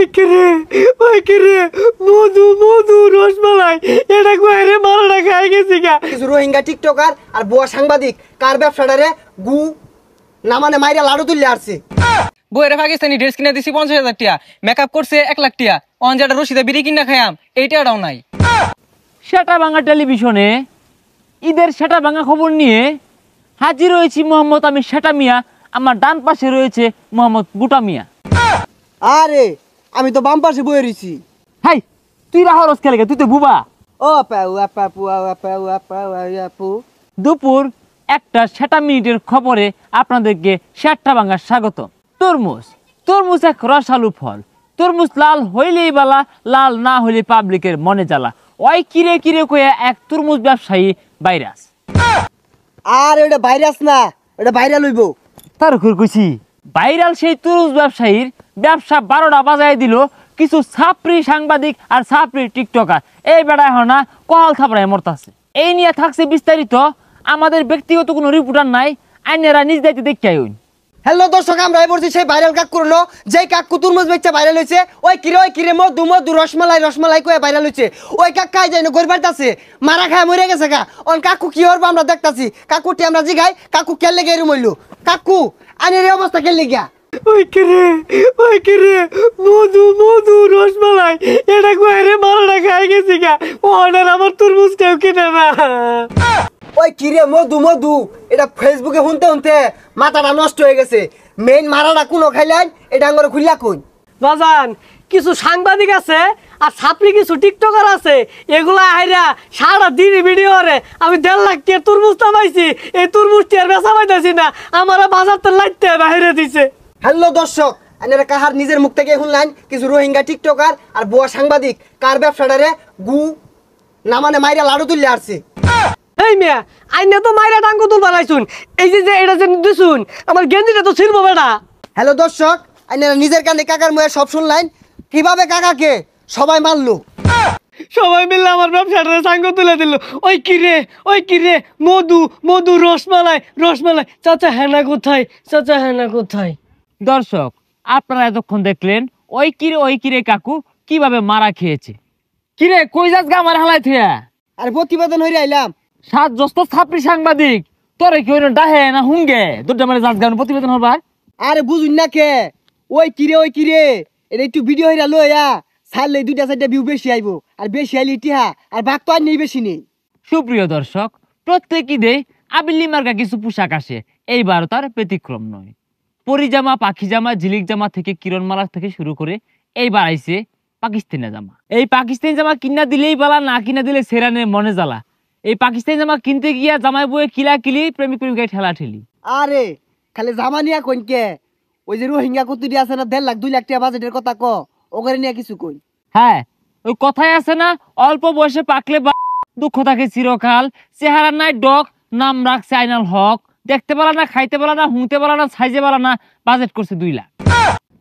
ওই কিরে মধু মধু রসমালাই এটা কইরে মারাটা খাই গেছি গা। কিছু রোহিঙ্গা টিকটকার আর বুয়া সাংবাদিক কার ব্যবসাটারে গু না মানে মাইরা লাড়ু তুললে আসছে। বইয়ের পাকিস্তানি ড্রেস কিনে দিছি 50,000 টাকা, মেকআপ করছে 1 লাখ টাকা, অনজাটা রশিদা বিড়ি কিনা খায়াম এইটাও নাই। সেটা ভাঙা টেলিভিশনে ঈদের সেটা ভাঙা খবর নিয়ে হাজির হয়েছি মোহাম্মদ আমি সেটা মিয়া, আমার ডান পাশে রয়েছে মোহাম্মদ বুটা মিয়া। আরে আমি তো বাম পাশে বয়ে রইছি। হাই তুই রাহরস খেলে তুই তো বুবা। ও পাউ আপা পুয়া পাউ আপা আপু। দুপুর 1:07 খবরে আপনাদেরকে সেটা ভাঙা স্বাগত। তরমুজ এক রসালু ফল, তরমুজ লাল হইলেই বালা, লাল না হইলে পাবলিকের মনে জ্বালা। ওই কিরে কিরে কইয়া এক তরমুজ ব্যবসায়ী ভাইরাস। আর ওটা ভাইরাস না, ওটা ভাইরাল হইব। তার উপর কইছি ভাইরাল সেই তরমুজ ব্যবসায়ীর ব্যবসা 12টা বাজায় দিল কিছু ছাপরি সাংবাদিক আর ছাপরি টিকটকার। এই বেড়া এখন না কহাল থাপড়ায় মরতাছে। এই নিয়ে থাকছে বিস্তারিত, আমাদের ব্যক্তিগত কোনো রিপোর্টার নাই, আইনেরা নিজ দায়িত্বে দেখতে আইন। হ্যালো দর্শক, আমরা বলছি সেই ভাইরাল কাক করলো যেই কাকু তুরমুজ বেচা ভাইরাল হয়েছে। ওই কিরে মধু মধু রসমালাই কয়ে ভাইরাল হয়েছে। ওই কাক খাই যায় না গরিবার আছে মারা খায় মরে গেছে গা। অন কাকু কি হরবো আমরা দেখতাছি। কাকুটি আমরা জিগাই কাকু কেলে গেরু মইল। কাকু আনের এই অবস্থা কেলে গিয়া। ওই কিরে মধু মধু রসমালাই এটা কইরে মারাটা খাই গেছি গা। ওনার আমার তরমুজ কেউ কিনে না। ওই কিরে মধু এটা ফেসবুকে শুনতে মাথাটা নষ্ট হয়ে গেছে। মেইন মারাটা কোনো খাইলেন এটা আঙ্গরে খুললা কই বাজান। কিছু সাংবাদিক আছে আর ছাত্রী কিছু টিকটকার আছে, এগুলা আইরা সারা দিন ভিডিও রে আমি 1.5 লাখ টাকা তরমুজটা পাইছি। এই তরমুজটি আর বেচা পাইতেছি না, আমার বাজারটা লাইতে বাইরে দিছে। হ্যালো দর্শক, আপনারা কাহার নিজের মুখ থেকে শুনলেন কিছু রোহিঙ্গা টিকটকার আর বুয়া সাংবাদিক কার ব্যবসাটারে গু না মানে মাইরা লাড়ু তুললে আসছে। এই মিয়া আইনে তো মাইরা টাঙ্গু তুল বানাইছুন। এই যে এটা যে দিছুন আমার গেঞ্জিটা তো ছিড়বো বেটা। হ্যালো দর্শক, আপনারা নিজের কানে কাকার মুখে সব শুনলেন কিভাবে কাকাকে সবাই মারলো। সবাই মিলে আমার ব্যবসাটা সাঙ্গ তুলে দিল। ওই কিরে মধু মধু রসমালাই চাচা হেনা কোথায়? দর্শক আপনারা এতক্ষণ দেখলেন ওই কিরে কাকু কিভাবে মারা খেয়েছে। কিরে কই যাস গা আমার হালাই থিয়া? আর প্রতিবেদন হইরে আইলাম। 7 জস্ত ছাত্রী সাংবাদিক তোরে কি হইল ডাহে না হুঙ্গে দুটা মানে যাস গান প্রতিবেদন হবার। আরে বুঝুন না কে ওই কিরে এটা একটু ভিডিও হইরা লইয়া ছাড়লে 2-4টা ভিউ বেশি আইবো। আর বেশি আইলে ইতিহা আর বাঘ তো আর নেই বেশি নেই। সুপ্রিয় দর্শক, প্রত্যেক ঈদে আবিল্লি মার্কা কিছু পোশাক আসে, এইবার তার ব্যতিক্রম নয়। পরিজামা, পাখি জামা, ঝিলিক জামা থেকে কিরণমালা থেকে শুরু করে এইবার আইছে পাকিস্তানি জামা। এই পাকিস্তানি জামা কিনা দিলেই বালা, না কিনা দিলে সেরানের মনে জ্বালা। এই পাকিস্তানি জামা কিনতে গিয়া জামাই বউয়ে কিলি প্রেমিক ঠেলা ঠেলি। আরে খালি জামা নিয়া কইনকে ওই যে রোহিঙ্গা কতুরি আছে না 1.5 লাখ 2 লাখ টাকা বাজেটের কথা ক ওগরে নিয়া কিছু কই। হ্যাঁ ওই কথাই আছে না, অল্প বয়সে পাকলে দুঃখ থাকে চিরকাল, চেহারা নাই ডক, নাম রাখছে আইনাল হক, দেখতে পালা না, খাইতে পালা না, হুঁতে পালা না, সাইজে পালা না, বাজেট করছে 2 লাখ।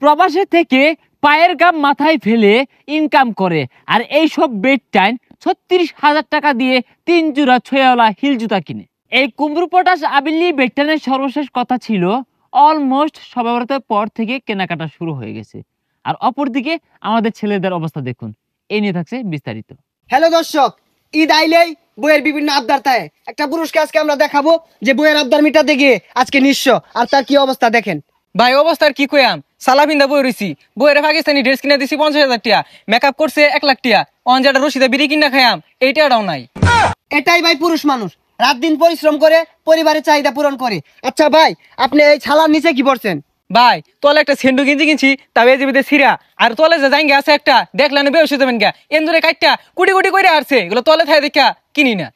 প্রবাসে থেকে পায়ের গাম মাথায় ফেলে ইনকাম করে, আর এই সব বেড টাইম 36,000 টাকা দিয়ে 3 জোড়া ছয়াওয়ালা হিল জুতা কিনে। এই কুমড়ু পটাশ আবিল্লি বেড টাইনের সর্বশেষ কথা ছিল অলমোস্ট সবে বরাতের পর থেকে কেনাকাটা শুরু হয়ে গেছে। আর অপরদিকে আমাদের ছেলেদের অবস্থা দেখুন, এই নিয়ে থাকছে বিস্তারিত। হ্যালো দর্শক, ঈদ আইলেই বইয়ের বিভিন্ন আবদার থাকে। একটা পুরুষকে আজকে আমরা দেখাবো যে বইয়ের আবদার মিটাতে গিয়ে আজকে নিঃস্ব, আর তার কি অবস্থা দেখেন। ভাই অবস্থার কি কইয়াম, সালা পিন্দা বই রইছি, বইয়ের পাকিস্তানি ড্রেস কিনে দিছি 50,000 টাকা, মেকআপ করছে 1 লাখ টাকা, অনজাটা রশিদা বিড়ি কিনা খায়াম এইটাও নাই। এটাই ভাই পুরুষ মানুষ, রাত দিন পরিশ্রম করে পরিবারের চাহিদা পূরণ করে। আচ্ছা ভাই, আপনি এই ছালার নিচে কি পড়ছেন? ভাই তোলে একটা সেন্ডু গেঞ্জি কিনছি, তবে জীবিতে ছিড়া, আর তোলে যে জাঙ্গে আছে একটা দেখলেন বেউসে যাবেন গা, এন্দুরে কাটটা কুটি কুটি করে আসছে, এগুলো তোলে থাই দেখা কিনি না।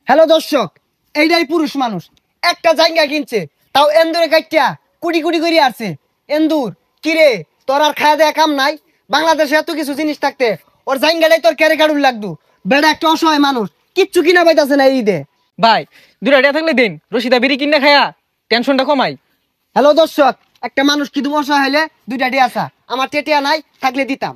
হ্যালো দর্শক, এইটাই পুরুষ মানুষ, একটা জায়গা কিনছে তাও এন্দুরে কাটটা কুটি কুটি করে আসছে। এন্দুর কিরে, তোর আর খাওয়া দেয়া কাম নাই? বাংলাদেশে এত কিছু জিনিস থাকতে ওর জায়গাটাই তোর ক্যারে কাটুর লাগতো। বেড়া একটা অসহায় মানুষ, কিচ্ছু কিনা পাইতাছে না এই ঈদে। ভাই 2টা টাকা থাকলে দিন, রশিদা বিড়ি কিনা খায়া টেনশনটা কমাই। হ্যালো দর্শক, একটা মানুষ কি সমস্যা হইলে 2টা টিয়া আসা, আমার টেটিয়া নাই থাকলে দিতাম।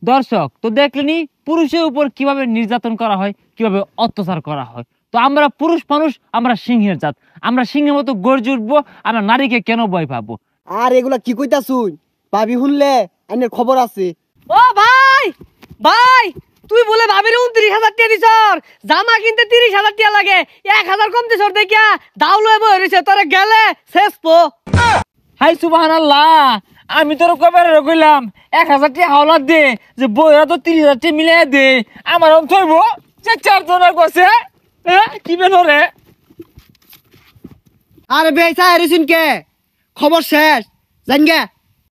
দর্শক তো দেখলেনি পুরুষের উপর কিভাবে নির্যাতন করা হয়, কিভাবে অত্যাচার করা হয়। তো আমরা পুরুষ মানুষ, আমরা সিংহের জাত, আমরা সিংহের মতো গর্জে উঠবো, আমরা নারীকে কেন ভয় পাবো? আর এগুলা কি কইতাছুন? ভাবি শুনলে আইনের খবর আছে। ও ভাই ভাই তুই বলে ভাবির 29,000 টাকা দিছ জামা কিনতে 30,000 টাকা লাগে 1,000 কম দিছ দেখিয়া দাও লয়ে বই রইছে তোরে গেলে শেষ পো। হাই সুবহানাল্লাহ, আমি তোর কবে কইলাম 1,000 টাকা হাওলাত দে, যে বইরা তো 30,000 টাকা মিলাই দে, আমার অন থইব যে 4 জনের কাছে কি বেনরে। আরে বেচা এরিসিন কে খবর শেষ জান গে।